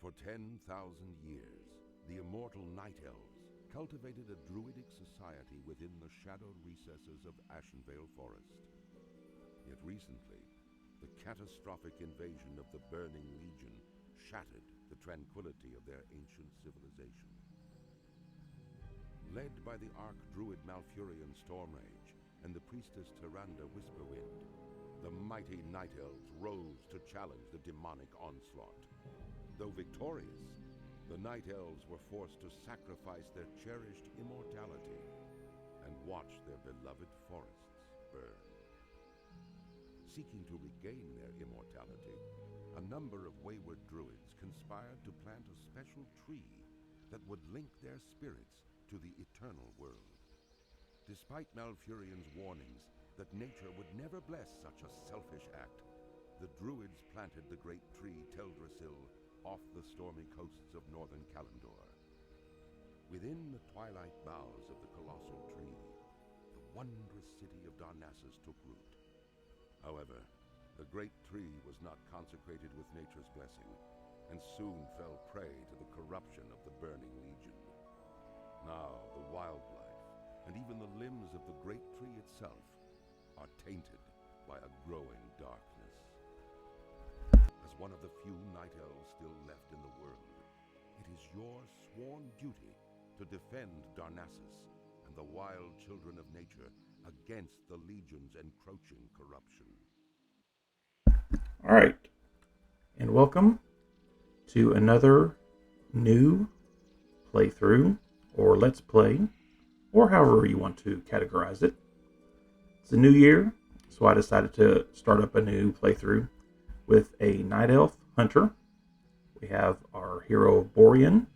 For 10,000 years, the immortal Night Elves cultivated a druidic society within the shadowed recesses of Ashenvale Forest. Yet recently, the catastrophic invasion of the Burning Legion shattered the tranquility of their ancient civilization. Led by the Archdruid Malfurion Stormrage and the priestess Tyrande Whisperwind, the mighty Night Elves rose to challenge the demonic onslaught. Though victorious, the Night Elves were forced to sacrifice their cherished immortality and watch their beloved forests burn. Seeking to regain their immortality, a number of wayward druids conspired to plant a special tree that would link their spirits to the eternal world. Despite Malfurion's warnings that nature would never bless such a selfish act, the druids planted the great tree Teldrassil off the stormy coasts of northern Kalimdor. Within the twilight boughs of the colossal tree, the wondrous city of Darnassus took root. However, the great tree was not consecrated with nature's blessing, and soon fell prey to the corruption of the Burning Legion. Now the wildlife, and even the limbs of the great tree itself, are tainted by a growing darkness. As one of the few Night Elves still left in the world, it is your sworn duty to defend Darnassus and the wild children of nature against the Legion's encroaching corruption. All right, and welcome to another new playthrough, or Let's Play, or however you want to categorize it. It's a new year, so I decided to start up a new playthrough with a Night Elf Hunter. We have our hero Borean,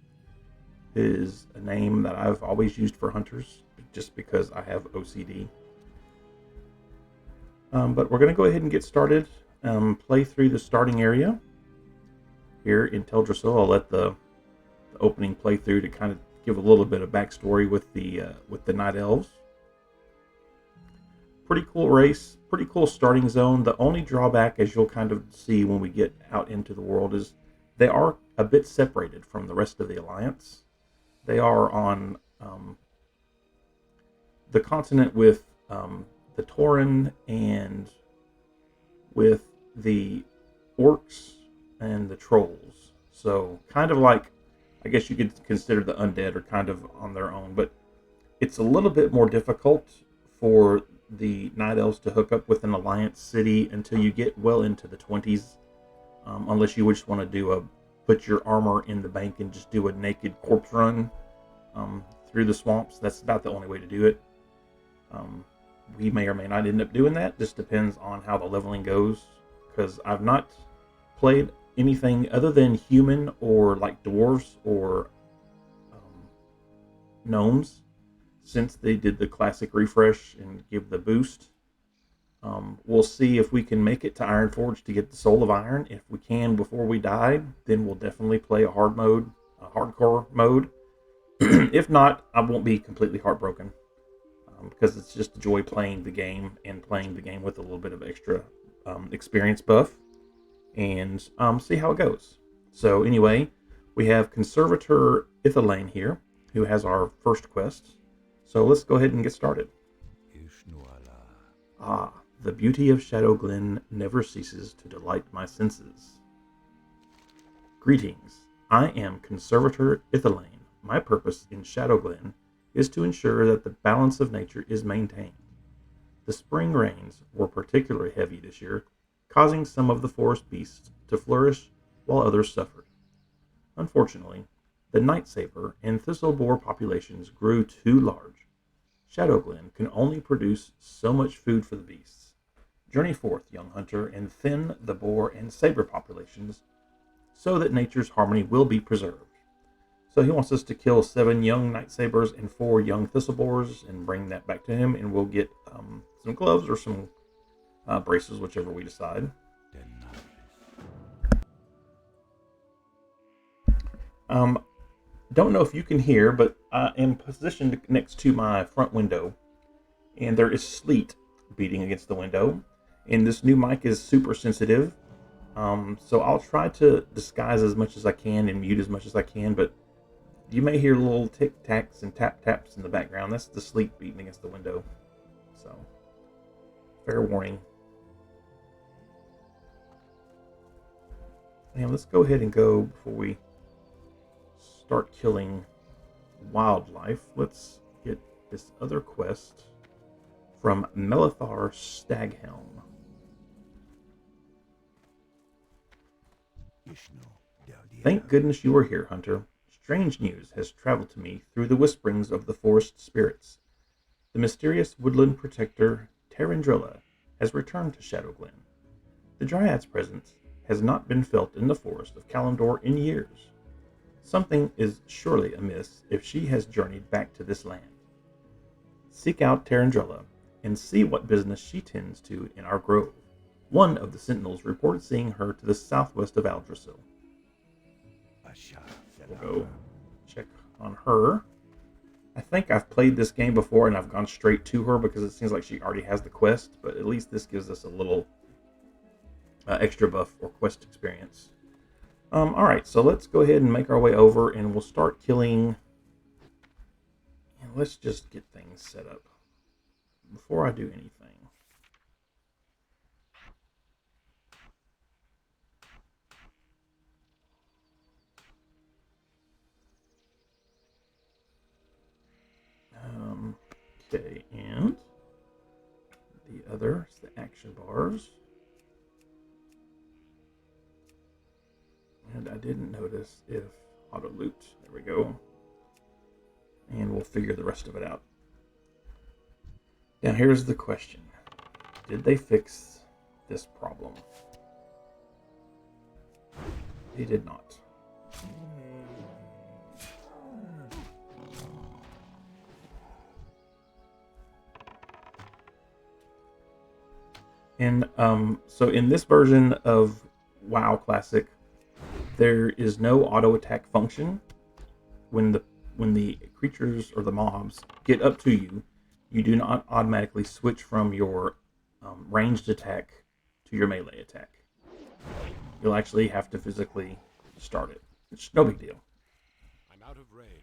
is a name that I've always used for hunters, just because I have OCD. But we're going to go ahead and get started. Play through the starting area here in Teldrassil. I'll let the opening playthrough to kind of give a little bit of backstory with the Night Elves. Pretty cool race, pretty cool starting zone. The only drawback, as you'll kind of see when we get out into the world, is they are a bit separated from the rest of the Alliance. They are on the continent with the Tauren and with the orcs and the trolls. So kind of like, I guess you could consider the undead are kind of on their own, but it's a little bit more difficult for the Night Elves to hook up with an Alliance city until you get well into the 20s, unless you just want to do put your armor in the bank and just do a naked corpse run through the swamps. That's about the only way to do it. We may or may not end up doing that. Just depends on how the leveling goes, because I've not played anything other than human or like dwarves or gnomes since they did the classic refresh and give the boost. We'll see if we can make it to Ironforge to get the Soul of Iron. If we can before we die, then we'll definitely play a hardcore mode. If not, I won't be completely heartbroken, because it's just a joy playing the game, and playing the game with a little bit of extra experience buff, and see how it goes. So anyway, we have Conservator Ithilane here, who has our first quest. So let's go ahead and get started. Ah, the beauty of Shadowglen never ceases to delight my senses. Greetings, I am Conservator Ithilane. My purpose in Shadowglen is to ensure that the balance of nature is maintained. The spring rains were particularly heavy this year, causing some of the forest beasts to flourish while others suffered. Unfortunately, the Night Saber and Thistleboar populations grew too large. Shadowglen can only produce so much food for the beasts. Journey forth, young hunter, and thin the boar and saber populations so that nature's harmony will be preserved. So he wants us to kill 7 young Night Sabers and 4 young Thistleboars and bring that back to him, and we'll get some gloves or some braces, whichever we decide. Don't know if you can hear, but I am positioned next to my front window, and there is sleet beating against the window. And this new mic is super sensitive, So I'll try to disguise as much as I can and mute as much as I can, but you may hear little tic-tacs and tap-taps in the background. That's the sleep beating against the window. So, fair warning. And let's go ahead and go before we start killing wildlife. Let's get this other quest from Melithar Staghelm. Thank goodness you are here, Hunter. Strange news has traveled to me through the whisperings of the forest spirits. The mysterious woodland protector, Tarandrilla, has returned to Shadowglen. The Dryad's presence has not been felt in the forest of Kalimdor in years. Something is surely amiss if she has journeyed back to this land. Seek out Tarandrilla and see what business she tends to in our grove. One of the sentinels reported seeing her to the southwest of Aldrassil. We'll go check on her. I think I've played this game before and I've gone straight to her because it seems like she already has the quest, but at least this gives us a little extra buff or quest experience. Alright, so let's go ahead and make our way over and we'll start killing. And let's just get things set up before I do anything. Okay, and the other is the action bars. And I didn't notice if auto loot. There we go. And we'll figure the rest of it out. Now here's the question. Did they fix this problem? They did not. And so in this version of WoW Classic, there is no auto attack function. When the creatures or the mobs get up to you, you do not automatically switch from your ranged attack to your melee attack. You'll actually have to physically start it. It's no big deal. I'm out of range.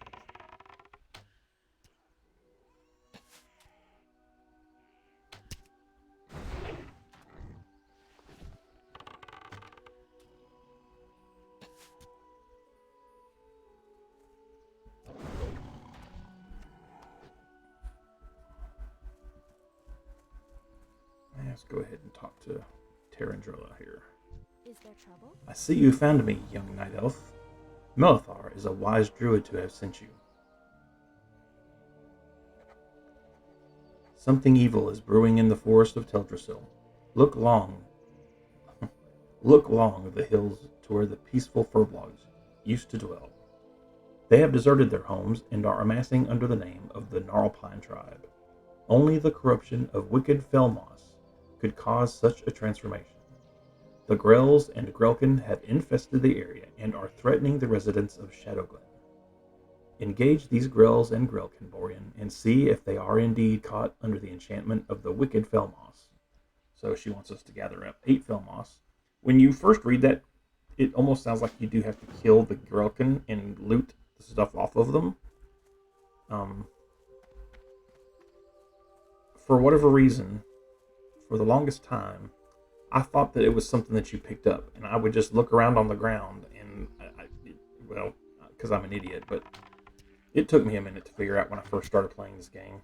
Let's go ahead and talk to Tarandrilla here. Is there trouble? I see you found me, young night elf. Melithar is a wise druid to have sent you. Something evil is brewing in the forest of Teldrassil. Look long the hills to where the peaceful Furblogs used to dwell. They have deserted their homes and are amassing under the name of the Gnarlpine tribe. Only the corruption of wicked Felmoss could cause such a transformation. The Grells and Grelkin have infested the area and are threatening the residents of Shadowglen. Engage these Grells and Grelkin, Borean, and see if they are indeed caught under the enchantment of the wicked Felmoss. So she wants us to gather up 8 Felmoss. When you first read that, it almost sounds like you do have to kill the Grelkin and loot the stuff off of them. For whatever reason, for the longest time, I thought that it was something that you picked up, and I would just look around on the ground, and well, because I'm an idiot, but it took me a minute to figure out when I first started playing this game.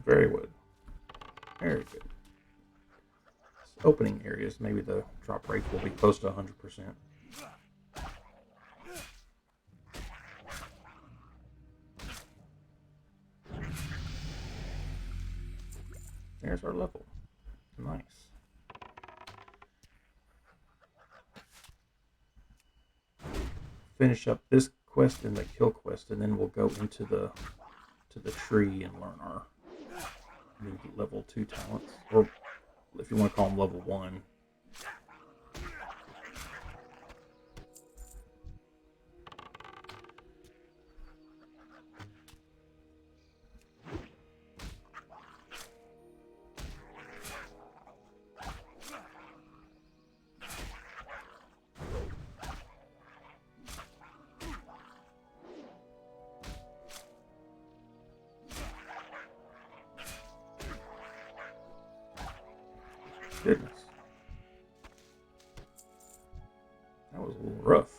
Very good. Very good. Opening areas, maybe the drop rate will be close to 100%. There's our level. Nice. Finish up this quest and the kill quest, and then we'll go into the tree and learn our new level 2 talents, or if you want to call them level 1. Goodness. That was a little rough.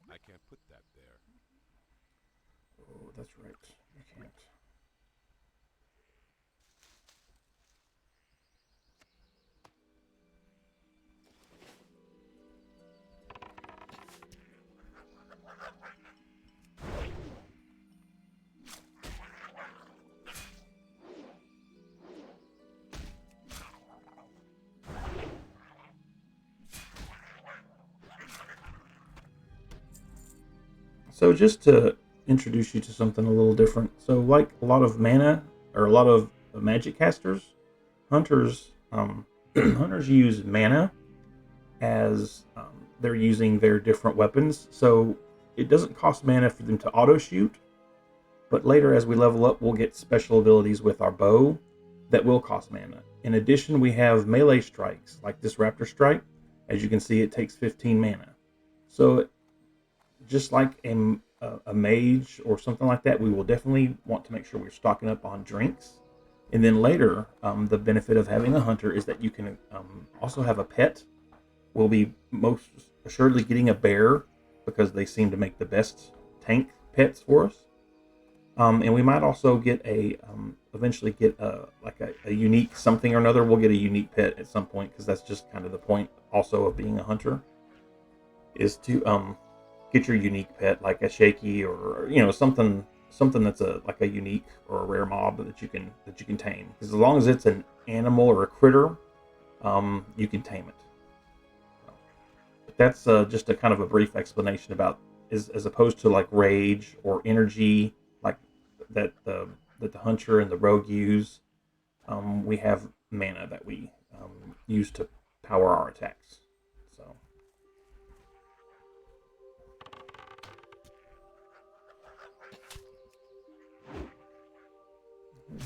I can't put that there. Oh, that's right. You can't. So just to introduce you to something a little different. So like a lot of mana or a lot of magic casters, hunters hunters use mana as they're using their different weapons. So it doesn't cost mana for them to auto shoot, but later as we level up, we'll get special abilities with our bow that will cost mana. In addition, we have melee strikes like this raptor strike. As you can see, it takes 15 mana. So just like a mage or something like that, we will definitely want to make sure we're stocking up on drinks. And then later, the benefit of having a hunter is that you can also have a pet. We'll be most assuredly getting a bear because they seem to make the best tank pets for us. And we might also get eventually get a unique something or another. We'll get a unique pet at some point because that's just kind of the point also of being a hunter is to get your unique pet like a shaky or something that's like a unique or a rare mob that you can tame, because as long as it's an animal or a critter, you can tame it. But that's just a kind of a brief explanation about as opposed to like rage or energy like that the hunter and the rogue use. We have mana that we use to power our attacks. So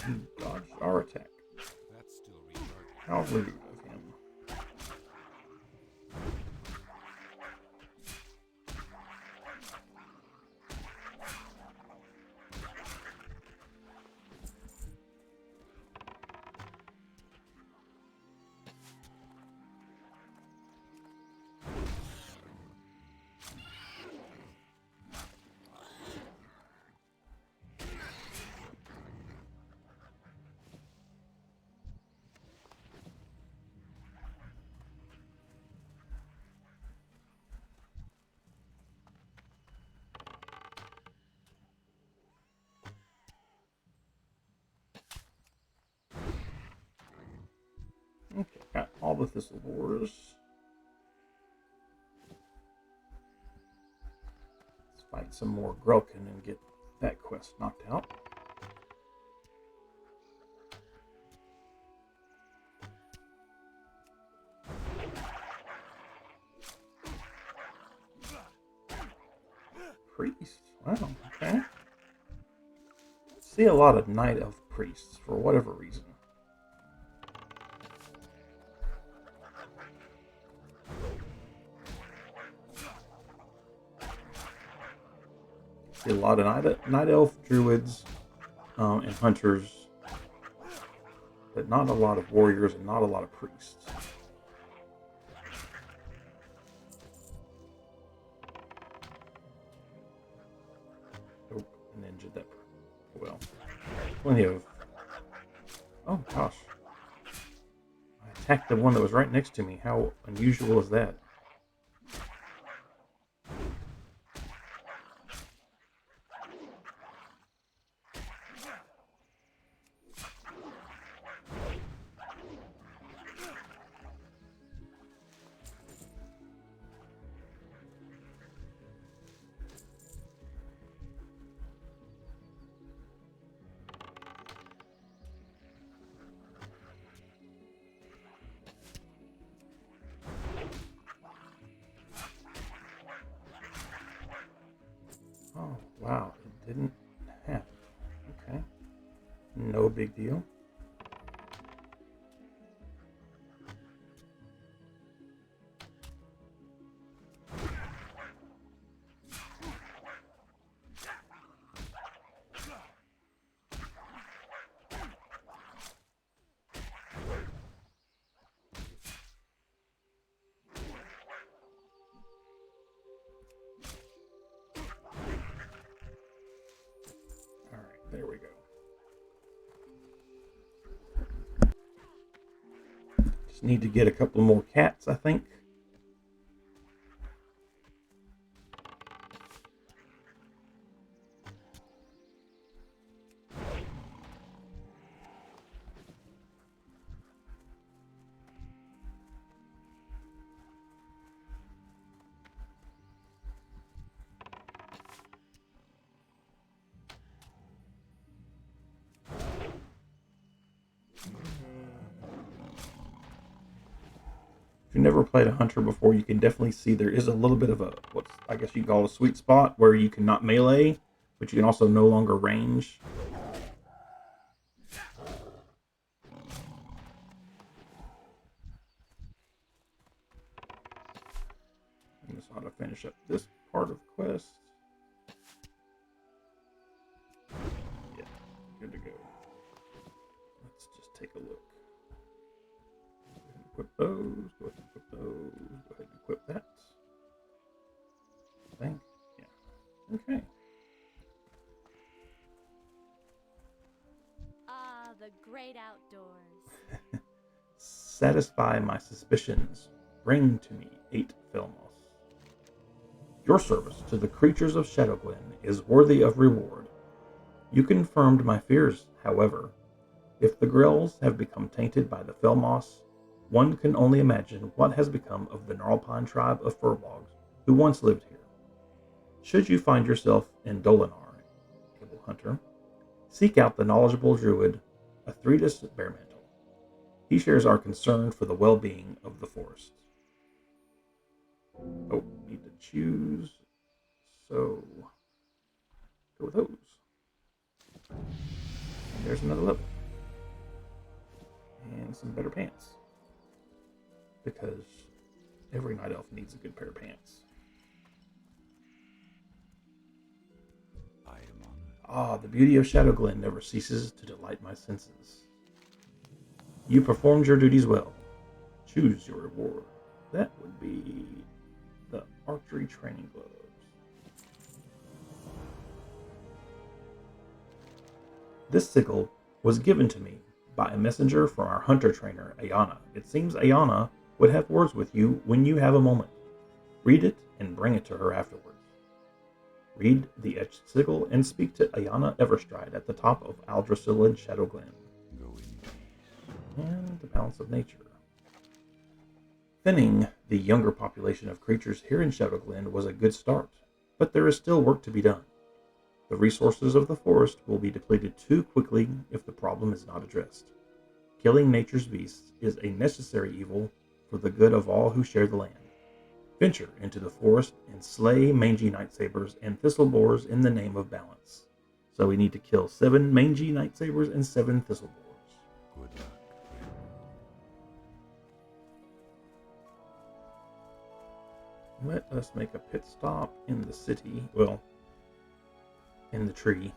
he dodged our attack. That's still recharging. How rude of him. Okay, got all the thistle borers. Let's fight some more Grelkin and get that quest knocked out. Priest. Wow, okay. See a lot of Night Elf priests for whatever reason. See a lot of Night Elf druids and hunters, but not a lot of warriors and not a lot of priests. Oh, ninja that. Well, plenty of. Oh gosh, I attacked the one that was right next to me. How unusual is that? Oh, wow, it didn't happen. Okay, no big deal. There we go. Just need to get a couple more cats, I think. If you've never played a hunter before, you can definitely see there is a little bit of a, what I guess you call a sweet spot, where you cannot melee, but you can also no longer range. I just ought to finish up this part of the quest. Yeah, good to go. Let's just take a look. Equip those. Go ahead and equip those. Go ahead and equip that. I think. Yeah. Okay. Ah, the great outdoors. Satisfy my suspicions. Bring to me 8 Felmos. Your service to the creatures of Shadowglen is worthy of reward. You confirmed my fears, however. If the Grells have become tainted by the Felmos, one can only imagine what has become of the Gnarlpine tribe of Furbolgs who once lived here. Should you find yourself in Dolinar, Able Hunter, seek out the knowledgeable druid Athretus Bearmantle. He shares our concern for the well-being of the forest. Oh, need to choose. So, go with those. And there's another level. And some better pants. Because every night elf needs a good pair of pants. I am honored. Ah, the beauty of Shadowglen never ceases to delight my senses. You performed your duties well. Choose your reward. That would be the archery training gloves. This sickle was given to me by a messenger from our hunter trainer, Ayana. It seems Ayana would have words with you when you have a moment. Read it and bring it to her afterwards. Read the etched sickle and speak to Ayana Everstride at the top of Aldrassil and Shadowglen. Go in peace. And the balance of nature. Thinning the younger population of creatures here in Shadowglen was a good start, but there is still work to be done. The resources of the forest will be depleted too quickly if the problem is not addressed. Killing nature's beasts is a necessary evil for the good of all who share the land. Venture into the forest and slay mangy nightsabers and thistleboars in the name of balance. So we need to kill 7 mangy nightsabers and 7 thistleboars. Good luck, friend. Let us make a pit stop in the city. Well, in the tree.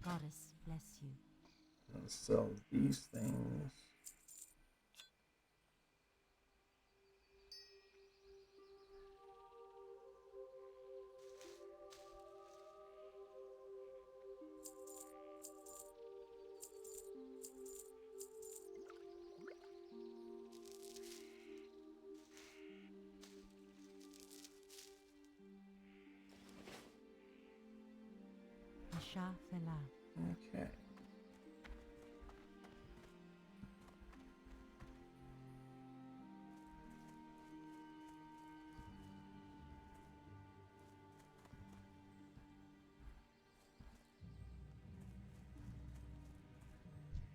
Goddess bless you. And sell these things. Asha Fela. Okay.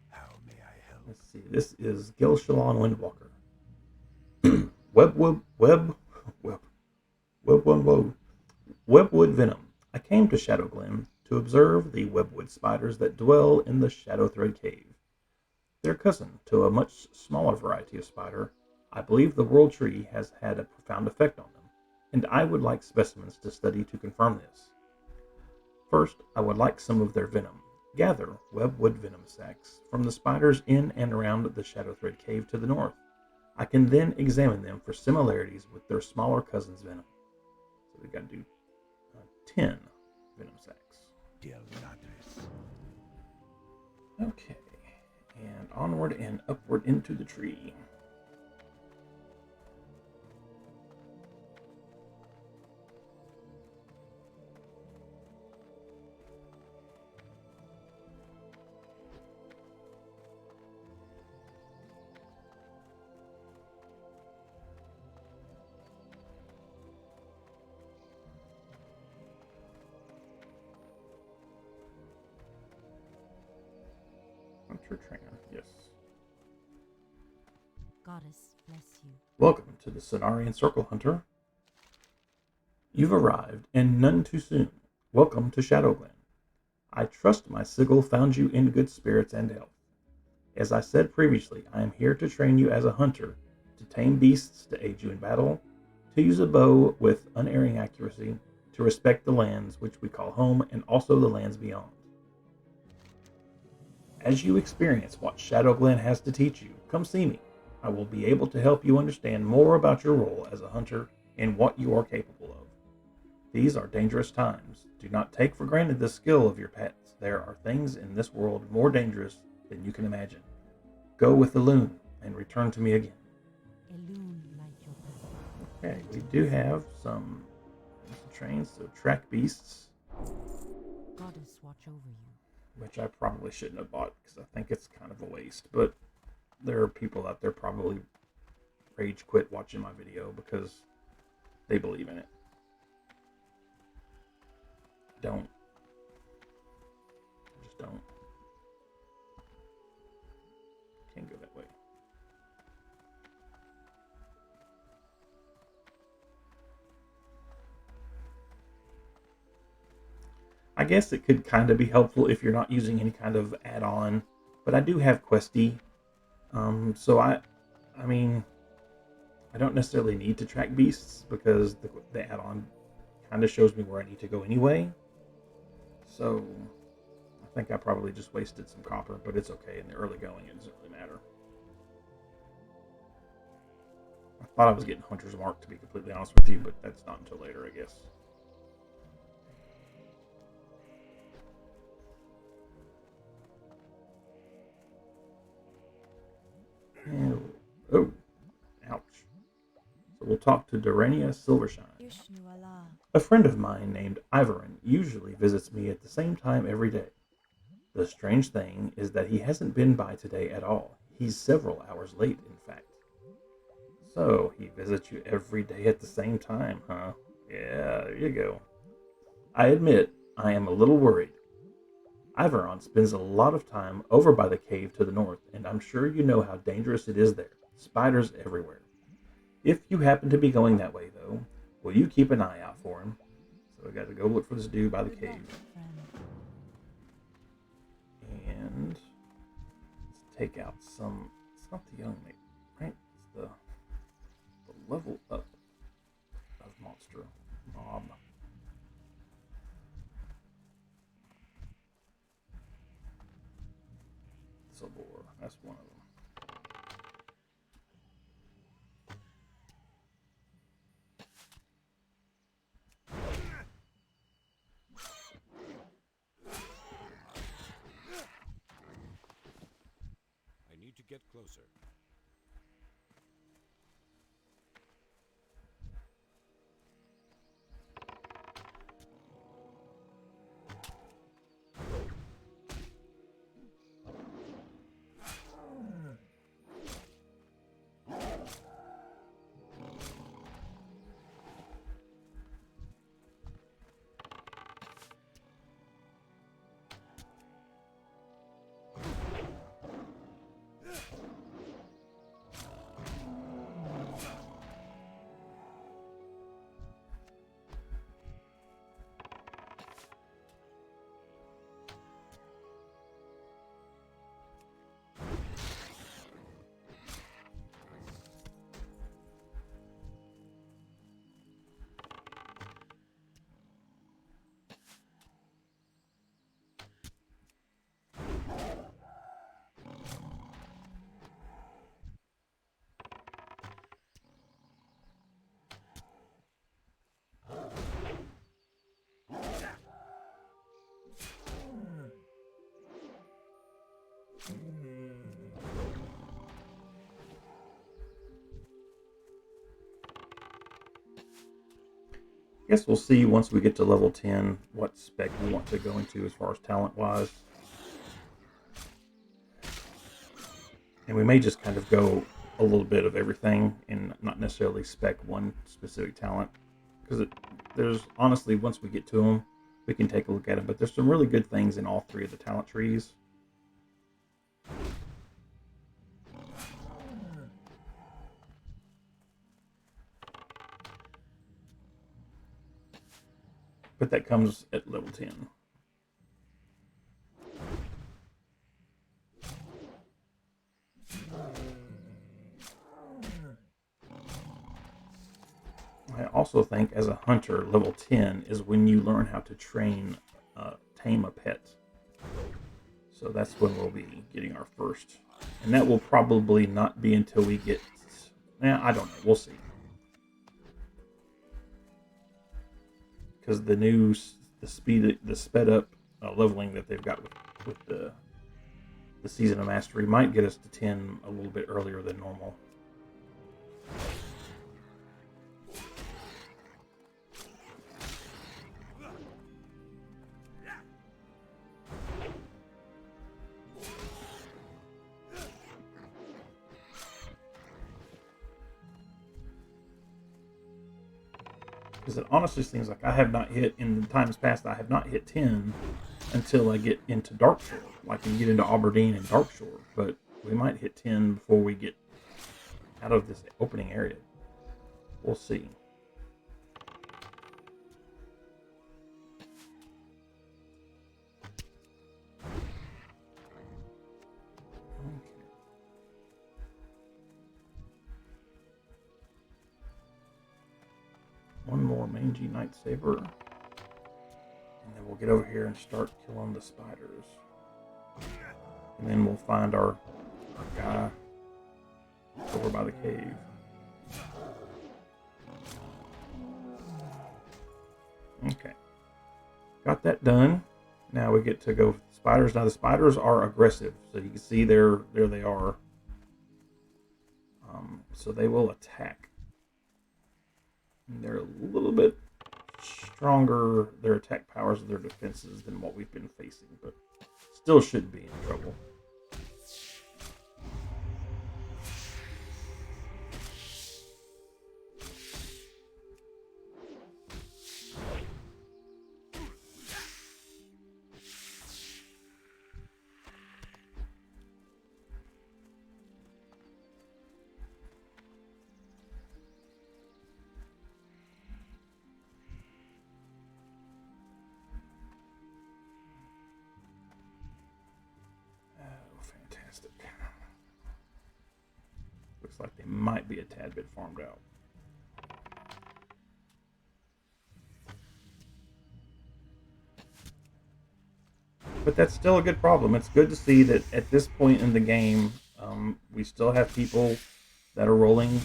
How may I help? Let's see. This is Gilshalon Windwalker. Webwood venom. I came to Shadowglen to observe the webwood spiders that dwell in the Shadowthread Cave. Their cousin to a much smaller variety of spider, I believe the World Tree has had a profound effect on them, and I would like specimens to study to confirm this. First, I would like some of their venom. Gather webwood venom sacs from the spiders in and around the Shadowthread Cave to the north. I can then examine them for similarities with their smaller cousin's venom. So we got to do 10 venom sacs. Okay, and onward and upward into the tree. Hunter Tran, yes. Goddess bless you. Welcome to the Cenarian Circle, Hunter. You've arrived, and none too soon. Welcome to Shadowglen. I trust my sigil found you in good spirits and health. As I said previously, I am here to train you as a hunter, to tame beasts, to aid you in battle, to use a bow with unerring accuracy, to respect the lands which we call home, and also the lands beyond. As you experience what Shadowglen has to teach you, come see me. I will be able to help you understand more about your role as a hunter and what you are capable of. These are dangerous times. Do not take for granted the skill of your pets. There are things in this world more dangerous than you can imagine. Go with the loon and return to me again. A loon like your path. Okay, we do have some trains, so track beasts, Goddess watch over you. which I probably shouldn't have bought because I think it's kind of a waste. But there are people out there probably rage quit watching my video because they believe in it. Don't. Just don't. Can't go that way. I guess it could kind of be helpful if you're not using any kind of add-on, but I do have Questy, so I mean, I don't necessarily need to track beasts because the add-on kind of shows me where I need to go anyway. So I think I probably just wasted some copper, but it's okay. In the early going, it doesn't really matter. I thought I was getting Hunter's Mark, to be completely honest with you, but that's not until later, I guess. Oh, ouch. So we'll talk to Dorania Silvershine. Yushnu Allah. A friend of mine named Ivorin usually visits me at the same time every day. The strange thing is that he hasn't been by today at all. He's several hours late, in fact. So, he visits you every day at the same time, huh? Yeah, there you go. I admit, I am a little worried. Ivoron spends a lot of time over by the cave to the north, and I'm sure you know how dangerous it is there. Spiders everywhere. If you happen to be going that way, though, will you keep an eye out for him? So we got to go look for this dude by the Good cave. luck, friend. And let's take out some. It's not the young mate, right? It's the level up of monster mob. Sabor, that's one of them. I need to get closer. Guess we'll see once we get to level 10 what spec we want to go into as far as talent-wise. And we may just kind of go a little bit of everything and not necessarily spec one specific talent. Because there's, honestly, once we get to them, we can take a look at them. But there's some really good things in all three of the talent trees. But that comes at level 10. I also think as a hunter, level 10 is when you learn how to tame a pet. So that's when we'll be getting our first. And that will probably not be until we get... I don't know. We'll see. Because the sped up leveling that they've got with the Season of Mastery might get us to 10 a little bit earlier than normal. Because it honestly seems like I have not hit, in the times past, I have not hit 10 until I get into Darkshore. Like you get into Aberdeen and Darkshore. But we might hit 10 before we get out of this opening area. We'll see. One more mangy night saber, and then we'll get over here and start killing the spiders, and then we'll find our guy over by the cave. Okay, got that done. Now we get to go with the spiders. Now the spiders are aggressive, so you can see there they are. So they will attack. They're a little bit stronger, their attack powers and their defenses, than what we've been facing, but still shouldn't be in trouble. Looks like they might be a tad bit farmed out. But that's still a good problem. It's good to see that at this point in the game, we still have people that are rolling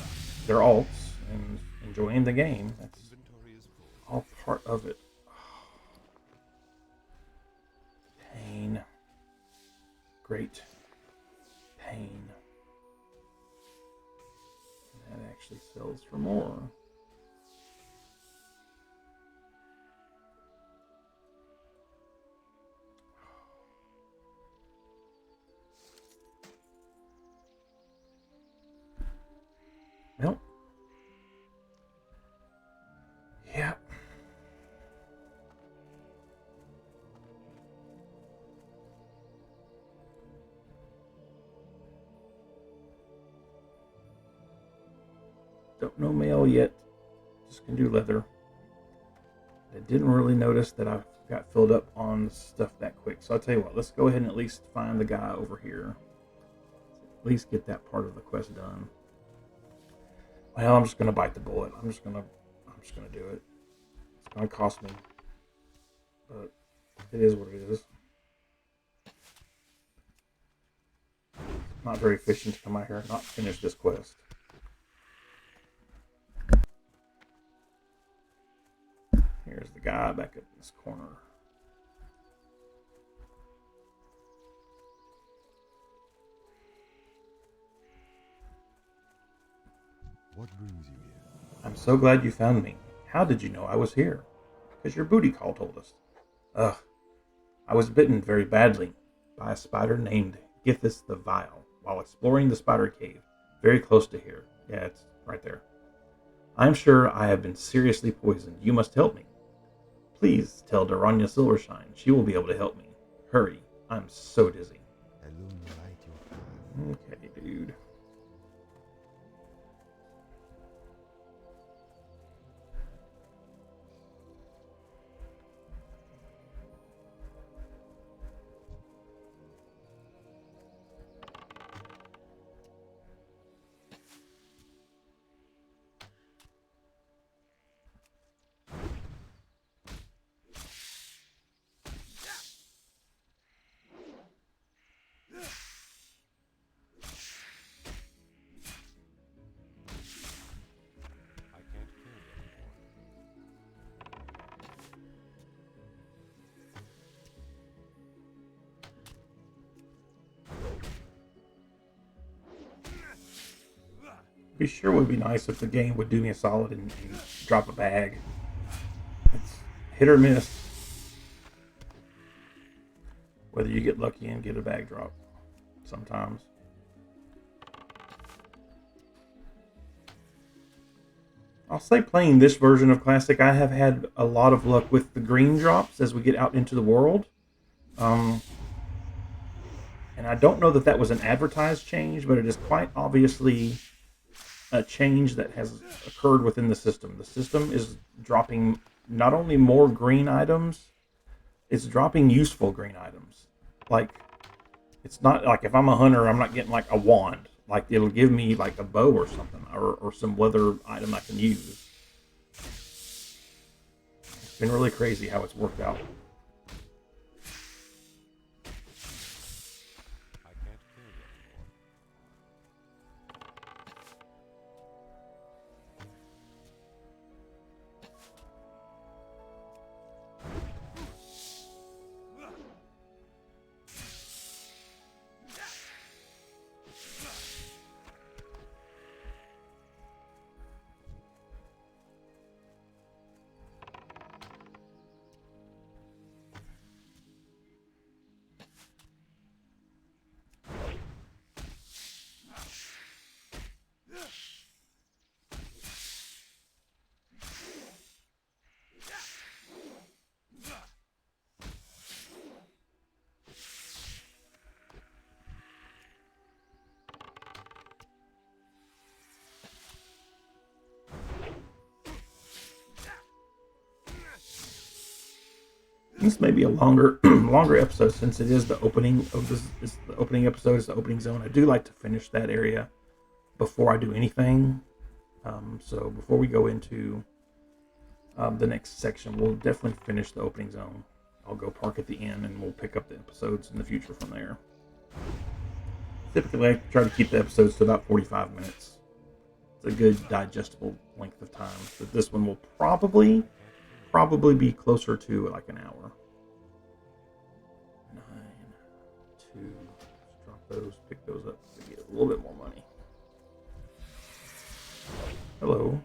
their alts and enjoying the game. That's all part of it. Pain. Great pain. That actually sells for more. Well, yeah. Don't know mail yet. Just can do leather. I didn't really notice that I got filled up on stuff that quick. So I'll tell you what, let's go ahead and at least find the guy over here. At least get that part of the quest done. Well, I'm just gonna bite the bullet. I'm just gonna do it. It's gonna cost me, but it is what it is. Not very efficient to come out here and not finish this quest. Here's the guy back up in this corner. What brings you here? I'm so glad you found me. How did you know I was here? Because your booty call told us. Ugh. I was bitten very badly by a spider named Githis the Vile while exploring the spider cave, very close to here. Yeah, it's right there. I'm sure I have been seriously poisoned. You must help me. Please tell Daranya Silvershine. She will be able to help me. Hurry. I'm so dizzy. Illuminate your path. Okay, dude. I can't kill you anymore. Be sure would be nice if the game would do me a solid and drop a bag. It's hit or miss. Whether you get lucky and get a bag drop. Sometimes. I'll say playing this version of Classic, I have had a lot of luck with the green drops as we get out into the world. And I don't know that that was an advertised change, but it is quite obviously a change that has occurred within the system. The system is dropping not only more green items, it's dropping useful green items. Like, it's not like if I'm a hunter, I'm not getting like a wand. Like, it'll give me like a bow or something, or some leather item I can use. It's been really crazy how it's worked out. I can't kill you anymore. This may be a longer longer episode since it is the opening of this. It's the opening episode is the opening zone. I do like to finish that area before I do anything. So before we go into the next section, we'll definitely finish the opening zone. I'll go park at the inn and we'll pick up the episodes in the future from there. Typically, I try to keep the episodes to about 45 minutes. It's a good digestible length of time. But this one will probably be closer to like an hour. 9, 2. Let's drop those, pick those up to get a little bit more money. Hello,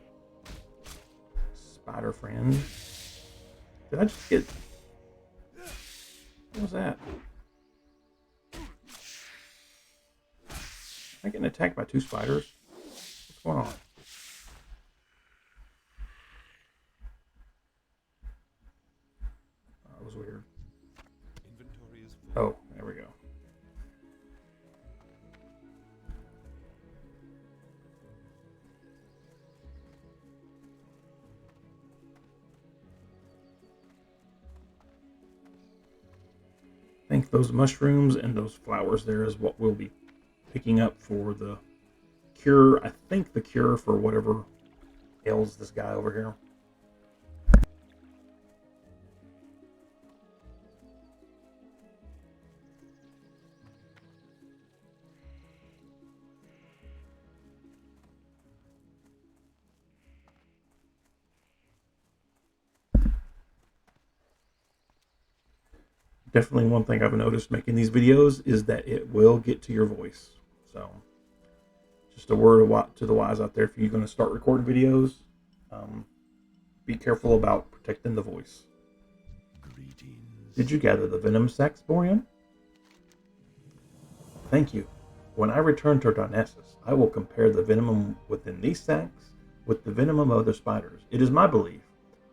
spider friend. Did I just get? What was that? Am I getting attacked by 2 spiders? What's going on? That was weird. Inventory is full. Oh, there we go. I think those mushrooms and those flowers there is what we'll be picking up for the cure. I think the cure for whatever ails this guy over here. Definitely one thing I've noticed making these videos is that it will get to your voice. So just a word to the wise out there. If you're going to start recording videos, be careful about protecting the voice. Greetings. Did you gather the venom sacs, Borian? Thank you. When I return to Darnassus, I will compare the venom within these sacs with the venom of other spiders. It is my belief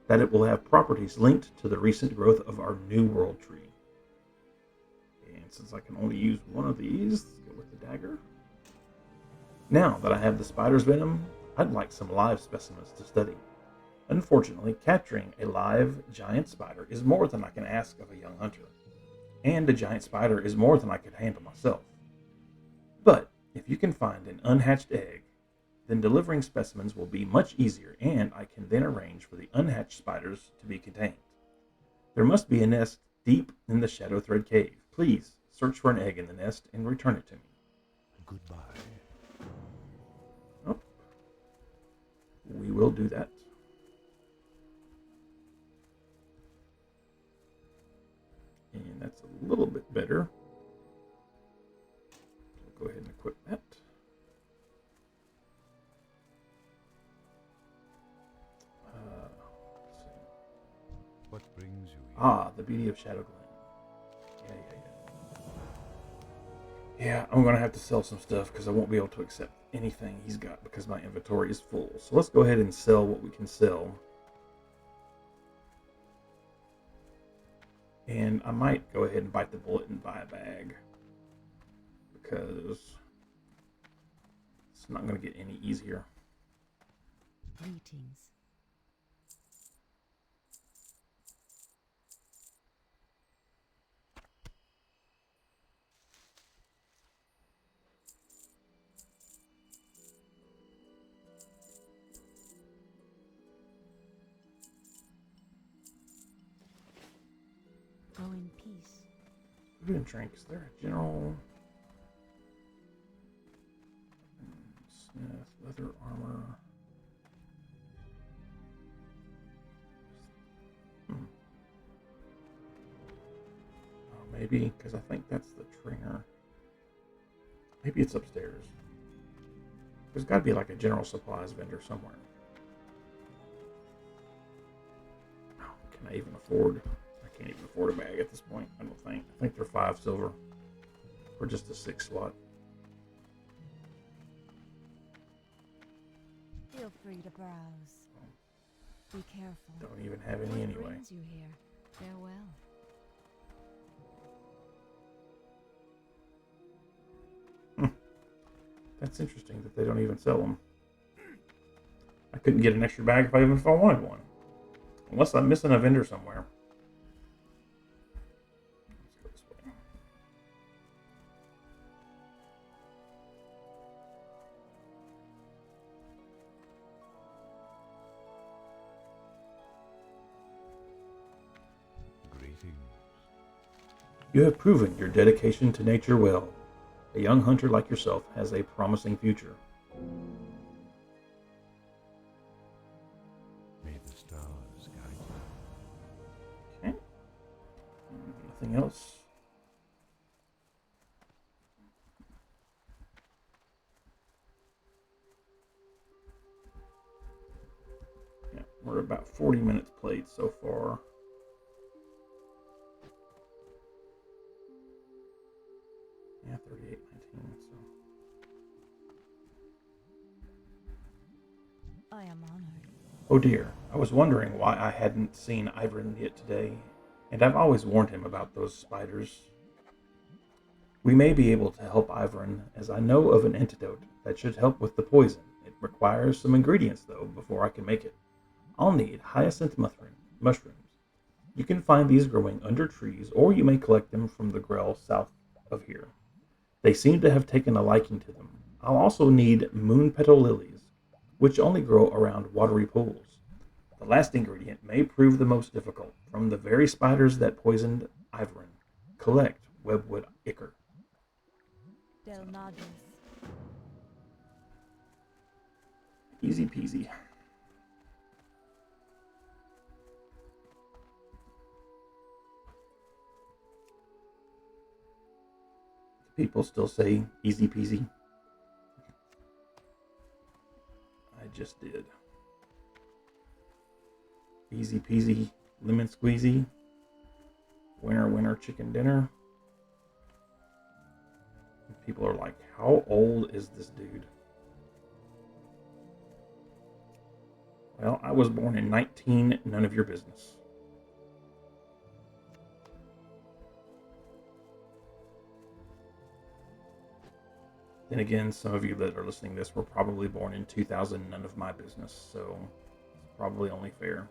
that it will have properties linked to the recent growth of our New World tree. And since I can only use one of these, let's go with the dagger. Now that I have the spider's venom, I'd like some live specimens to study. Unfortunately, capturing a live giant spider is more than I can ask of a young hunter, and a giant spider is more than I could handle myself. But if you can find an unhatched egg, then delivering specimens will be much easier, and I can then arrange for the unhatched spiders to be contained. There must be a nest deep in the Shadow Thread Cave. Please search for an egg in the nest and return it to me. Goodbye. Oh, we will do that. And that's a little bit better. We'll go ahead and equip that. Let's see. What brings you here? Ah, the beauty of Shadow Glen. Yeah, I'm going to have to sell some stuff because I won't be able to accept anything he's got because my inventory is full. So let's go ahead and sell what we can sell. And I might go ahead and bite the bullet and buy a bag, because it's not going to get any easier. Greetings. Go in peace. Food and drink. Is there a general? Smith, leather armor. Oh, maybe, because I think that's the trainer. Maybe it's upstairs. There's got to be like a general supplies vendor somewhere. Oh, can I even afford? I can't even afford a bag at this point, I don't think. I think they're 5 silver for just a 6 slot. Feel free to browse. Be careful. Don't even have any What anyway. brings you here? Farewell. That's interesting that they don't even sell them. I couldn't get an extra bag if I wanted one. Unless I'm missing a vendor somewhere. Let's go this way. Greetings. You have proven your dedication to nature well. A young hunter like yourself has a promising future. May the stars guide you. Okay. Nothing else. Yeah, we're about 40 minutes played so far. Yeah, 38:19. So I am honored. oh dear, I was wondering why I hadn't seen Ivern yet today, and I've always warned him about those spiders. We may be able to help Ivern, as I know of an antidote that should help with the poison. It requires some ingredients, though, before I can make it. I'll need hyacinth mushrooms. You can find these growing under trees, or you may collect them from the Grell south of here. They seem to have taken a liking to them. I'll also need moon petal lilies, which only grow around watery pools. The last ingredient may prove the most difficult. From the very spiders that poisoned Ivern, collect webwood ichor. Del Nagus. Easy peasy. People still say easy peasy. just did. Easy peasy, lemon squeezy. Winner, winner, chicken dinner. People are like, how old is this dude? Well, I was born in 19, none of your business. Then again, some of you that are listening to this were probably born in 2000, none of my business, so it's probably only fair.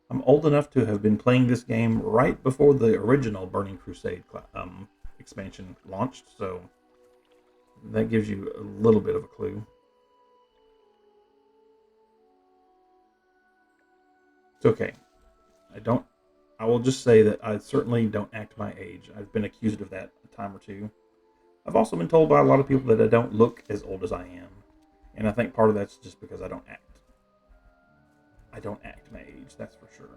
I'm old enough to have been playing this game right before the original Burning Crusade expansion launched, so that gives you a little bit of a clue. It's okay. I will just say that I certainly don't act my age. I've been accused of that a time or two. I've also been told by a lot of people that I don't look as old as I am. And I think part of that's just because I don't act. I don't act my age, that's for sure.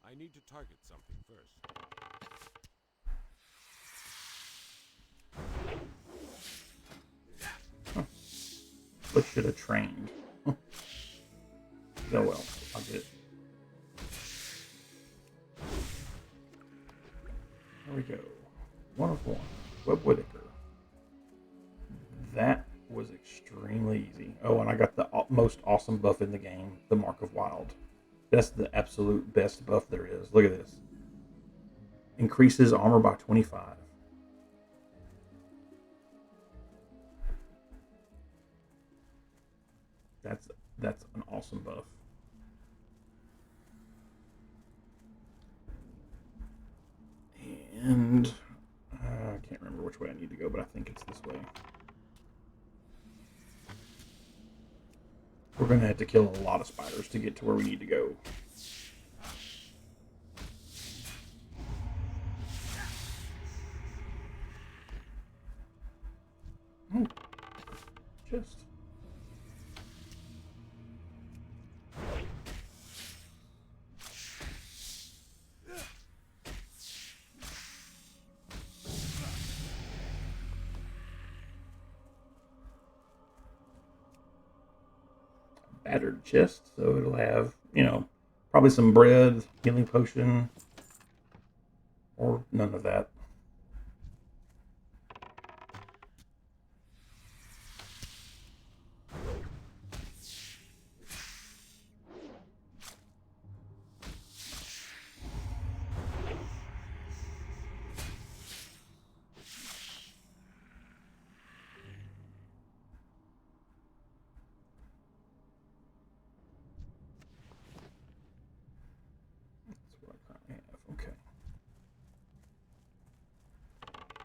I need to target something first. But should have trained. Oh well, I'll get it. There we go. 1 of 1. Webb Whitaker. That was extremely easy. Oh, and I got the most awesome buff in the game, the Mark of Wild. That's the absolute best buff there is. Look at this. Increases armor by 25. That's an awesome buff. And I can't remember which way I need to go, but I think it's this way. We're going to have to kill a lot of spiders to get to where we need to go. Oh, just. Battered chest, so it'll have, probably some bread, healing potion, or none of that.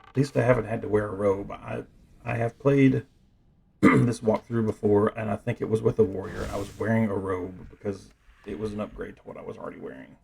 At least I haven't had to wear a robe. I have played this walkthrough before, and I think it was with a warrior, and I was wearing a robe because it was an upgrade to what I was already wearing.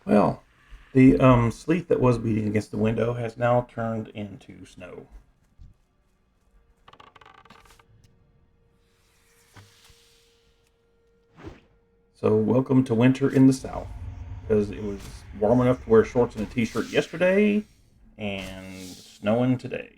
Well, the sleet that was beating against the window has now turned into snow. So welcome to winter in the South, because it was warm enough to wear shorts and a t-shirt yesterday, and snowing today.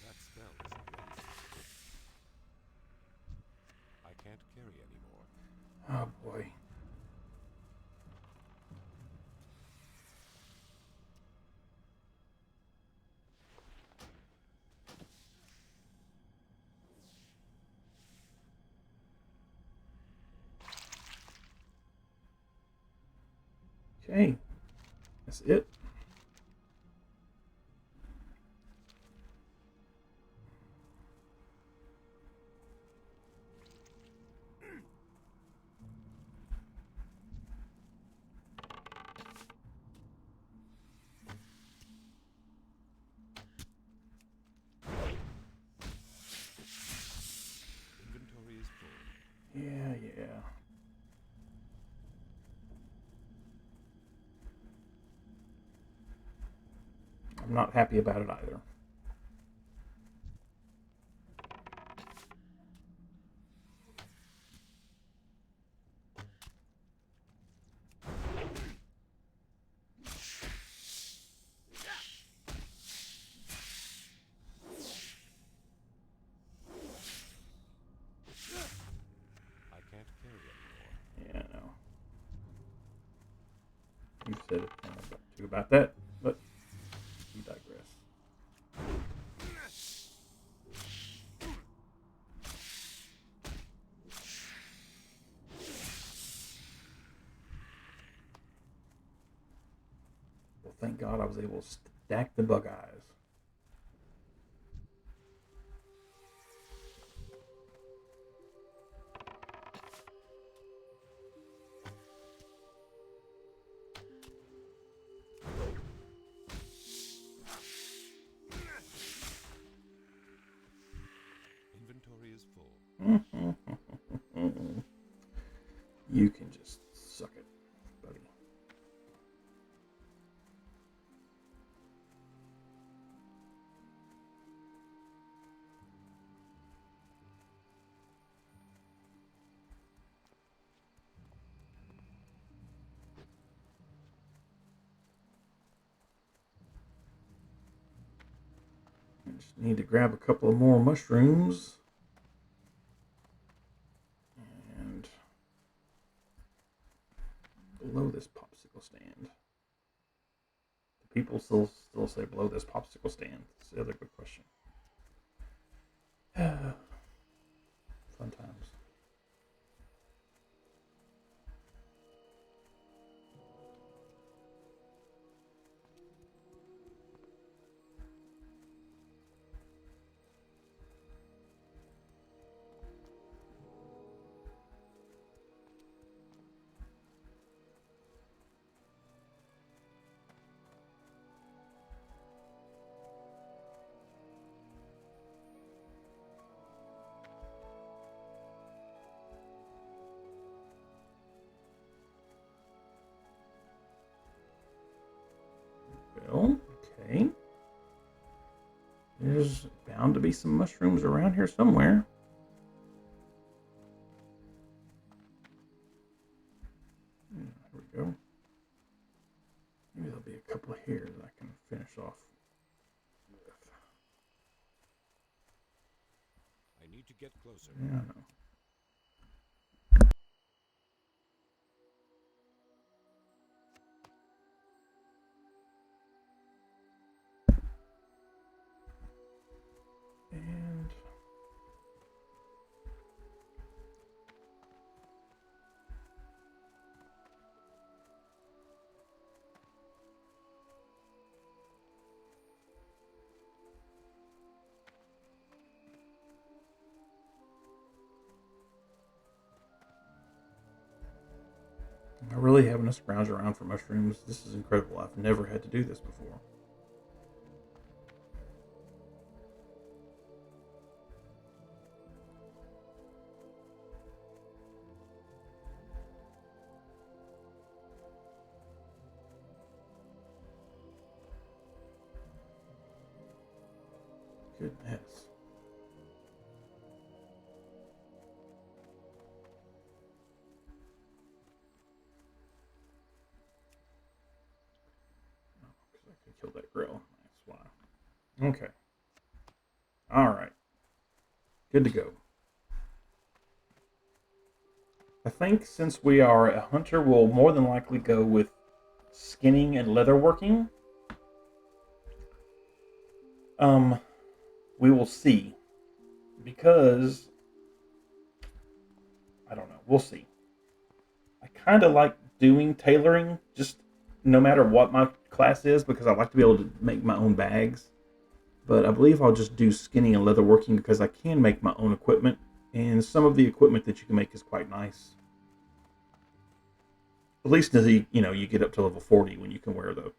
That spell isn't ready. I can't carry anymore. Oh boy. Okay, that's it. Inventory is full. Yeah. I'm not happy about it either. I can't carry anymore. Yeah, no. You said a thing about that, but you digress. Well, thank God I was able to stack the bug eyes. Inventory is full. You can just suck it, buddy. I just need to grab a couple of more mushrooms. And below this popsicle stand. Do people still say below this popsicle stand? That's the other good question. Fun times. Well, okay. There's bound to be some mushrooms around here somewhere. Here we go. Maybe there'll be a couple here that I can finish off with. I need to get closer. Yeah, I know. And I really haven't to scrounge around for mushrooms. This is incredible. I've never had to do this before. Goodness. Because I could kill that grill. That's why. Okay. All right. Good to go. I think since we are a hunter, we'll more than likely go with skinning and leatherworking. We will see. Because I don't know. We'll see. I kind of like doing tailoring, just no matter what my class is, because I like to be able to make my own bags. But I believe I'll just do skinning and leatherworking because I can make my own equipment, and some of the equipment that you can make is quite nice. At least until you get up to level 40 when you can wear the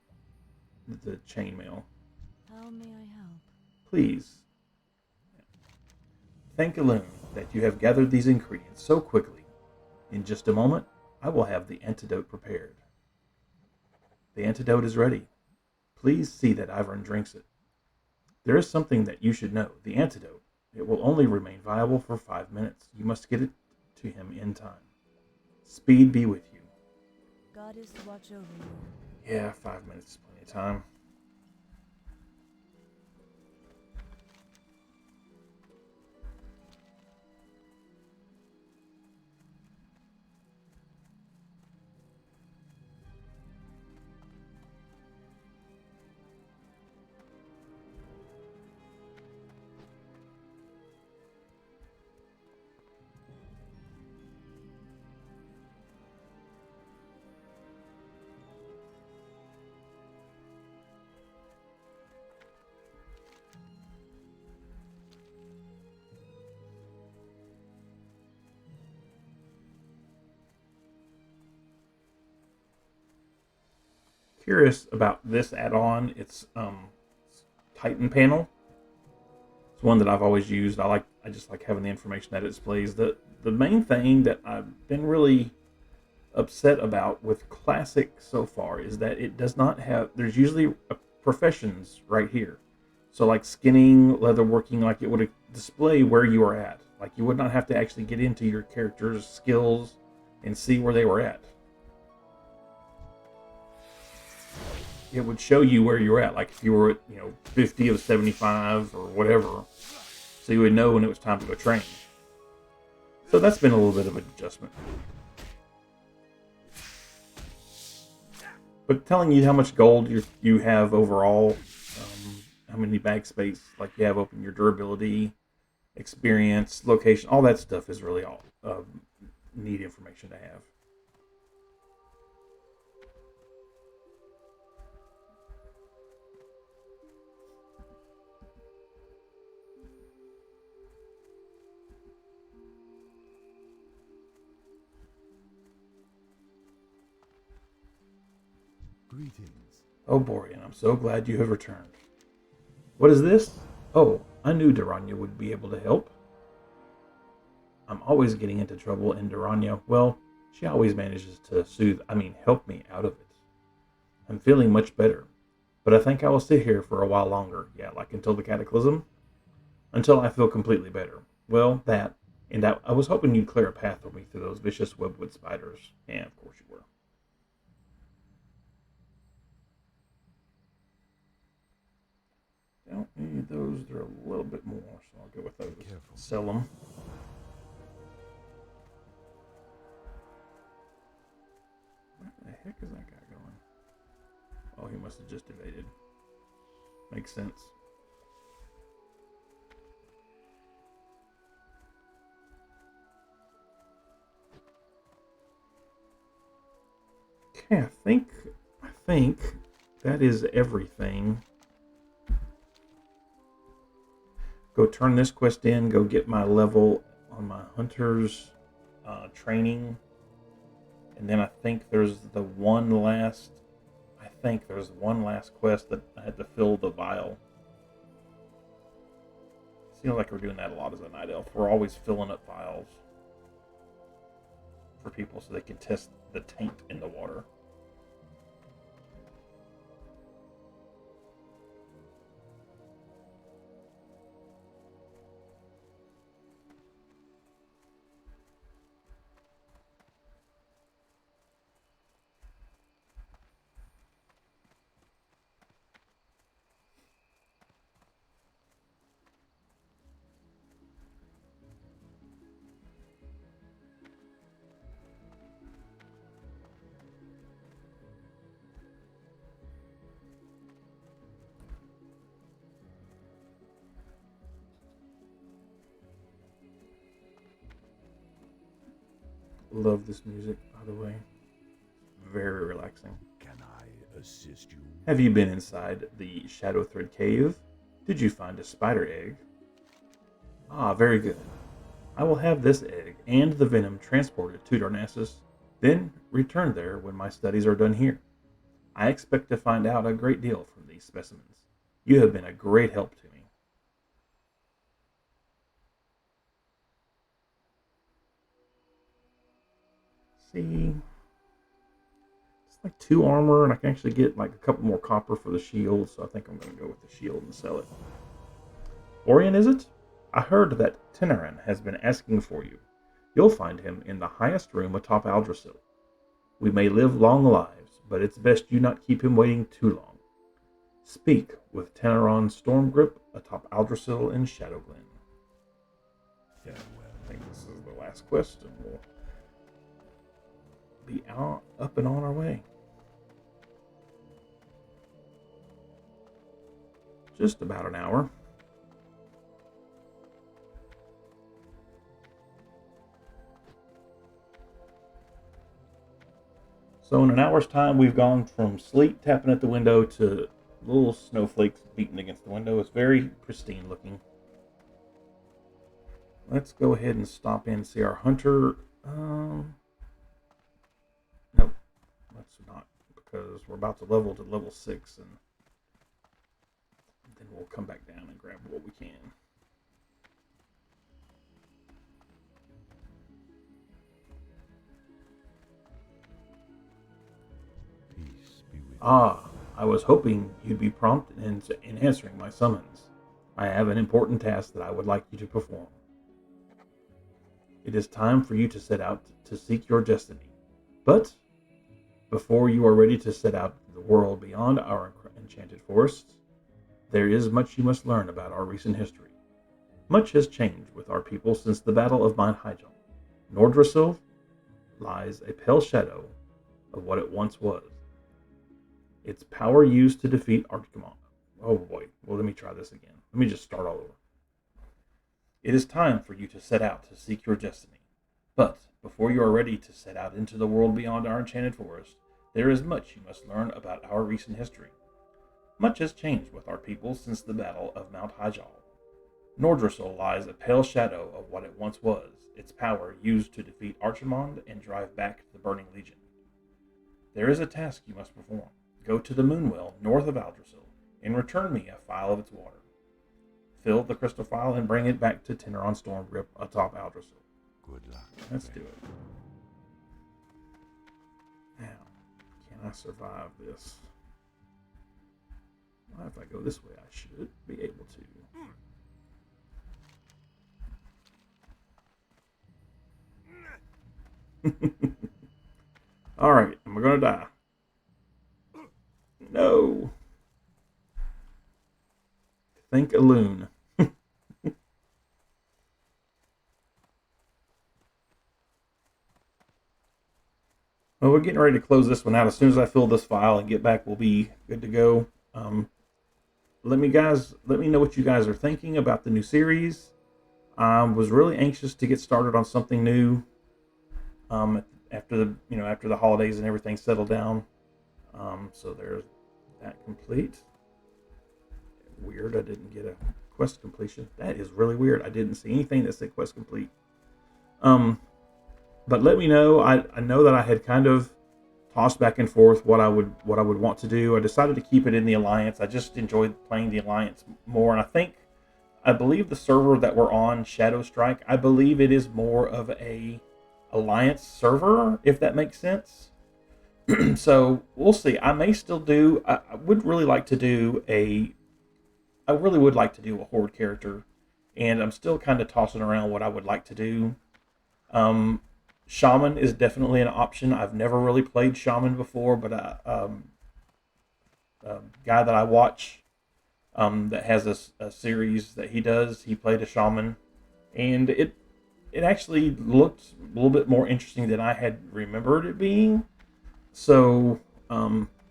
chainmail. How may I help? Please. Thank Elune that you have gathered these ingredients so quickly. In just a moment, I will have the antidote prepared. The antidote is ready. Please see that Ivern drinks it. There is something that you should know. The antidote. It will only remain viable for 5 minutes. You must get it to him in time. Speed be with you. God is to watch over you. Yeah, 5 minutes is plenty of time. Curious about this add-on. It's Titan panel. It's one that I've always used. I just like having the information that it displays. The main thing that I've been really upset about with Classic so far is that it does not have. There's usually professions right here. So like skinning, leatherworking, like it would display where you are at. Like you would not have to actually get into your character's skills and see where they were at. It would show you where you're at, like if you were at 50 of 75 or whatever, so you would know when it was time to go train. So that's been a little bit of an adjustment. But telling you how much gold you have overall, how many bag space like you have open, your durability, experience, location, all that stuff is really all neat information to have. Greetings. Oh, Borean, I'm so glad you have returned. What is this? Oh, I knew Duranya would be able to help. I'm always getting into trouble, and Duranya, well, she always manages to help me out of it. I'm feeling much better. But I think I will sit here for a while longer. Yeah, like until the cataclysm? Until I feel completely better. Well, that, and I was hoping you'd clear a path for me through those vicious webwood spiders. Yeah, of course you were. Don't need those. They're a little bit more, so I'll go with those. Careful. Sell them. Where the heck is that guy going? Oh, he must have just evaded. Makes sense. Okay, I think that is everything. Go turn this quest in. Go get my level on my hunter's training, and then I think there's one last quest that I had to fill the vial. Seems like we're doing that a lot as a night elf. We're always filling up vials for people so they can test the taint in the water. Love this music, by the way. Very relaxing. Can I assist you? Have you been inside the Shadow Thread Cave? Did you find a spider egg? Ah, very good. I will have this egg and the venom transported to Darnassus, then return there when my studies are done here. I expect to find out a great deal from these specimens. You have been a great help to me. See, it's like 2 armor, and I can actually get like a couple more copper for the shield, so I think I'm going to go with the shield and sell it. Orion, is it? I heard that Teneran has been asking for you. You'll find him in the highest room atop Aldrasil. We may live long lives, but it's best you not keep him waiting too long. Speak with Teneran Stormgrip atop Aldrasil in Shadowglen. Yeah, I think this is the last quest, and we'll be out, up and on our way. Just about an hour. So in an hour's time, we've gone from sleet tapping at the window to little snowflakes beating against the window. It's very pristine looking. Let's go ahead and stop in and see our hunter. No, let's not, because we're about to level to level 6, and then we'll come back down and grab what we can. Peace be with you. Ah, I was hoping you'd be prompt in answering my summons. I have an important task that I would like you to perform. It is time for you to set out to seek your destiny. But before you are ready to set out to the world beyond our enchanted forests, there is much you must learn about our recent history. Much has changed with our people since the Battle of Mount Hyjal. Nordrassil lies a pale shadow of what it once was. Its power used to defeat Archimon. Oh boy, well let me try this again. Let me just start all over. It is time for you to set out to seek your destiny. But before you are ready to set out into the world beyond our enchanted forest, there is much you must learn about our recent history. Much has changed with our people since the Battle of Mount Hyjal. Nordrassil lies a pale shadow of what it once was, its power used to defeat Archimond and drive back the Burning Legion. There is a task you must perform. Go to the Moonwell north of Aldrasil and return me a phial of its water. Fill the crystal phial and bring it back to Teneran Stormgrip atop Aldrasil. Good luck. Let's do it. Now, can I survive this? If I go this way, I should be able to. Alright, am I going to die? No. Think a loon. Well, we're getting ready to close this one out. As soon as I fill this file and get back, we'll be good to go. Let me know what you guys are thinking about the new series. I was really anxious to get started on something new. After the holidays and everything settled down. So there's that complete. Weird, I didn't get a quest completion. That is really weird. I didn't see anything that said quest complete. But let me know. I know that I had kind of tossed back and forth what I would want to do. I decided to keep it in the Alliance. I just enjoyed playing the Alliance more, and I believe the server that we're on, Shadow Strike, I believe it is more of a Alliance server, if that makes sense. So we'll see. I may still do. I would really like to do a Horde character, and I'm still kind of tossing around what I would like to do. Shaman is definitely an option. I've never really played Shaman before, but a guy that I watch that has a series that he does, he played a Shaman, and it actually looked a little bit more interesting than I had remembered it being. So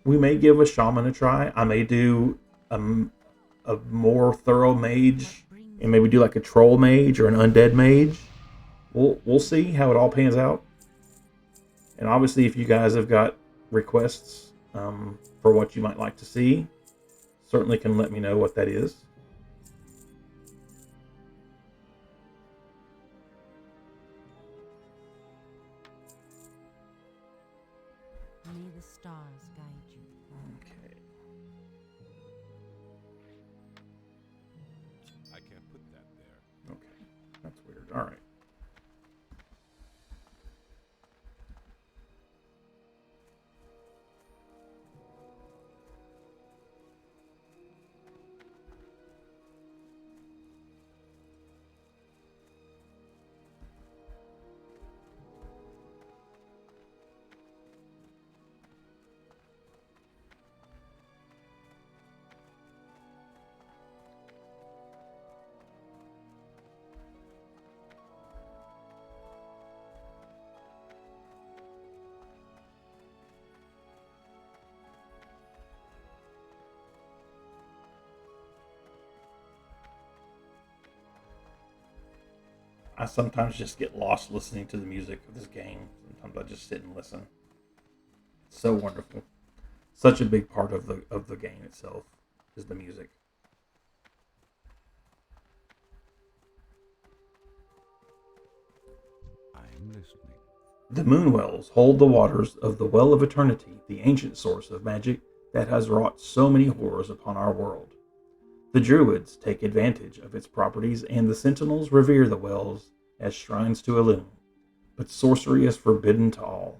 we may give a Shaman a try. I may do a more thorough mage and maybe do like a troll mage or an undead mage. We'll see how it all pans out. And obviously, if you guys have got requests for what you might like to see, certainly can let me know what that is. May the stars guide you. Okay. I can't put that there. Okay. That's weird. All right. I sometimes just get lost listening to the music of this game. Sometimes I just sit and listen. It's so wonderful. Such a big part of the game itself is the music. I'm listening. The Moonwells hold the waters of the Well of Eternity, the ancient source of magic that has wrought so many horrors upon our world. The Druids take advantage of its properties, and the Sentinels revere the wells as shrines to Elune. But sorcery is forbidden to all.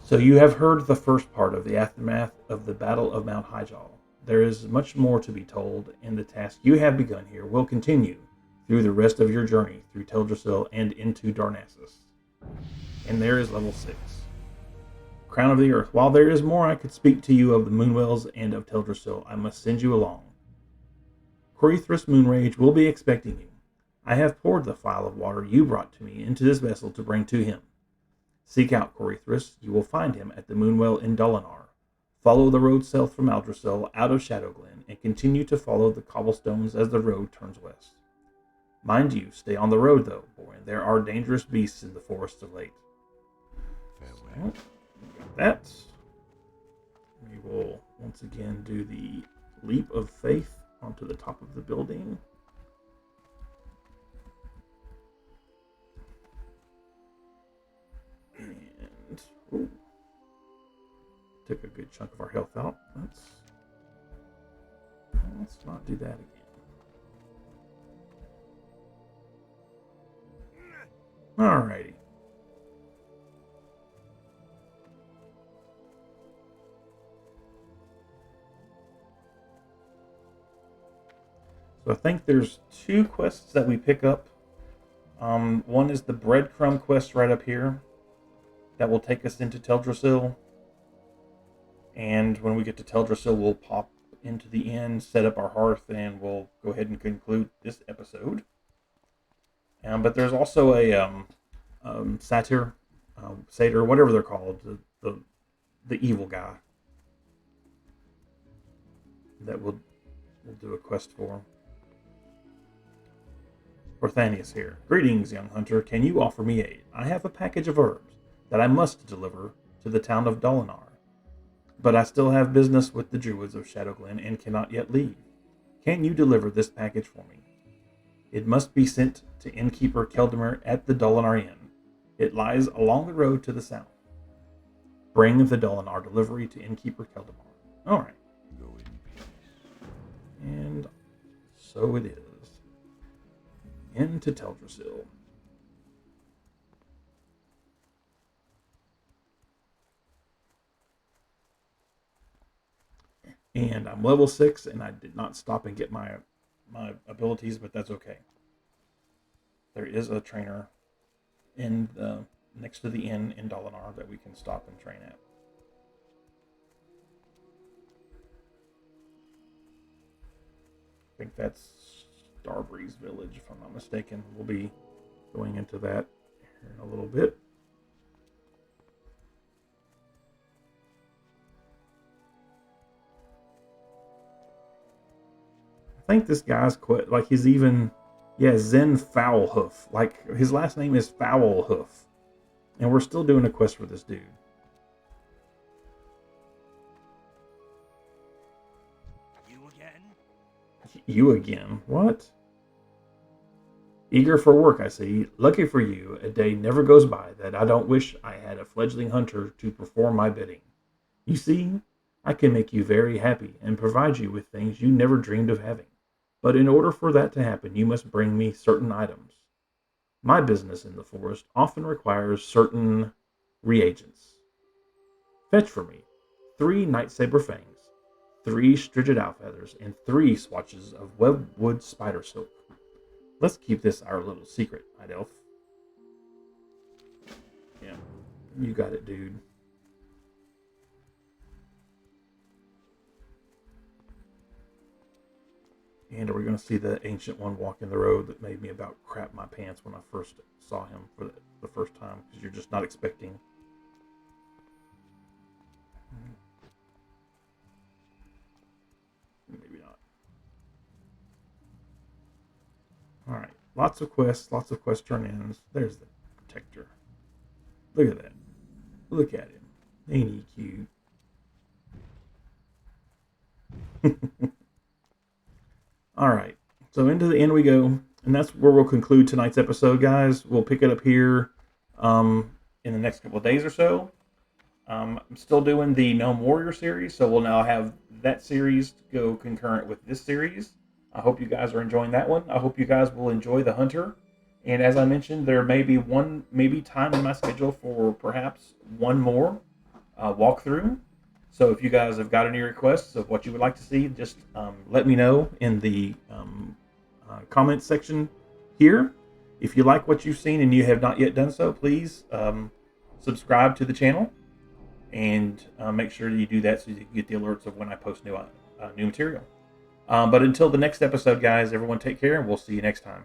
So you have heard the first part of the aftermath of the Battle of Mount Hyjal. There is much more to be told, and the task you have begun here will continue through the rest of your journey through Teldrassil and into Darnassus. And there is level 6. Crown of the Earth. While there is more I could speak to you of the Moonwells and of Teldrassil, I must send you along. Corithris Moonrage will be expecting you. I have poured the phial of water you brought to me into this vessel to bring to him. Seek out Corithris. You will find him at the Moonwell in Dolinar. Follow the road south from Aldrassil out of Shadowglen and continue to follow the cobblestones as the road turns west. Mind you, stay on the road though, boy. There are dangerous beasts in the forests of late. Farewell. Got that. We will once again do the leap of faith onto the top of the building. And took a good chunk of our health out. Let's not do that again. Alrighty. So I think there's 2 quests that we pick up. One is the breadcrumb quest right up here. That will take us into Teldrassil. And when we get to Teldrassil, we'll pop into the inn, set up our hearth, and we'll go ahead and conclude this episode. But there's also a satyr, whatever they're called, the evil guy that we'll do a quest for. Orthanius here. Greetings, young hunter. Can you offer me aid? I have a package of herbs that I must deliver to the town of Dolinar. But I still have business with the druids of Shadowglen and cannot yet leave. Can you deliver this package for me? It must be sent to innkeeper Keldamir at the Dolinar Inn. It lies along the road to the south. Bring the Dolinar delivery to innkeeper Keldamir. All right. Go in peace. And so it is. Into Teldrassil. And I'm level 6, and I did not stop and get my abilities, but that's okay. There is a trainer in next to the inn in Dolinar that we can stop and train at. I think that's Starbreeze Village, if I'm not mistaken. We'll be going into that here in a little bit. I think this guy's quite, like he's even, Zen Foulhoof. Like his last name is Foulhoof. And we're still doing a quest for this dude. You again? You again? What? Eager for work, I see. Lucky for you, a day never goes by that I don't wish I had a fledgling hunter to perform my bidding. You see, I can make you very happy and provide you with things you never dreamed of having. But in order for that to happen, you must bring me certain items. My business in the forest often requires certain reagents. Fetch for me 3 nightsaber fangs, 3 strigid owl feathers, and 3 swatches of webwood spider silk. Let's keep this our little secret, Night Elf. Yeah, you got it, dude. And are we going to see the ancient one walking the road that made me about crap my pants when I first saw him for the first time? Because you're just not expecting. Maybe not. Alright. Lots of quest turn-ins. There's the protector. Look at that. Look at him. Ain't he cute? All right, so into the end we go, and that's where we'll conclude tonight's episode, guys. We'll pick it up here in the next couple of days or so. I'm still doing the Gnome Warrior series, so we'll now have that series go concurrent with this series. I hope you guys are enjoying that one. I hope you guys will enjoy the Hunter. And as I mentioned, there may be time in my schedule for perhaps one more walkthrough. So if you guys have got any requests of what you would like to see, just let me know in the comments section here. If you like what you've seen and you have not yet done so, please subscribe to the channel and make sure that you do that so you can get the alerts of when I post new material. But until the next episode, guys, everyone take care and we'll see you next time.